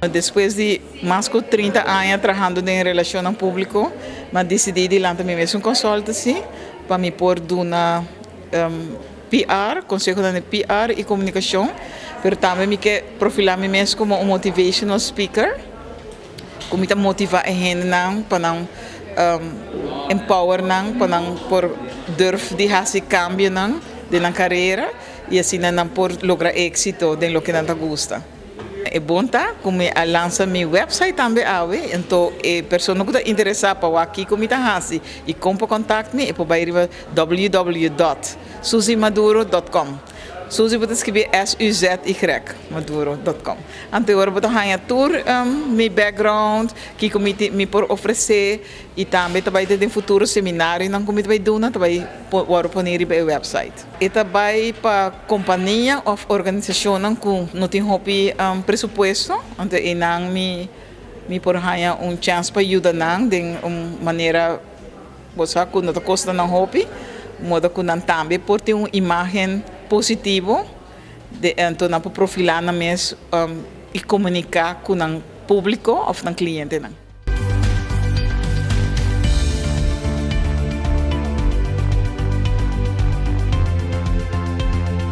Después de más de 30 años trabajando en relación público, me decidí de lanzar mi mismo consultancy para me por una PR, consejo de PR y comunicación, pero también me que profilar mi mismo como un motivational speaker, como me motivar a gente para empower para por durf de hacer cambio de la carrera y así por lograr éxito de lo que nos gusta. É bom, tá? Como lança meu website também, então a pessoa que está interessada para aqui como está assim e como contact me, é para ir www.suzymaduro.com. Suzy pode escrever SUZY, maduro.com. Então agora vou ganhar tour meu background, que me por oferecer e também vai ter um futuro seminário, não como vai dar, vai pôr no website. E também para companhia ou organização que não tem presupuesto, então e não me por ganhar chance para ajudar de maneira você que não custa não hobby, modo que não também por ter uma imagem positivo então para profilar na mesmo e comunicar com o público ou com o cliente.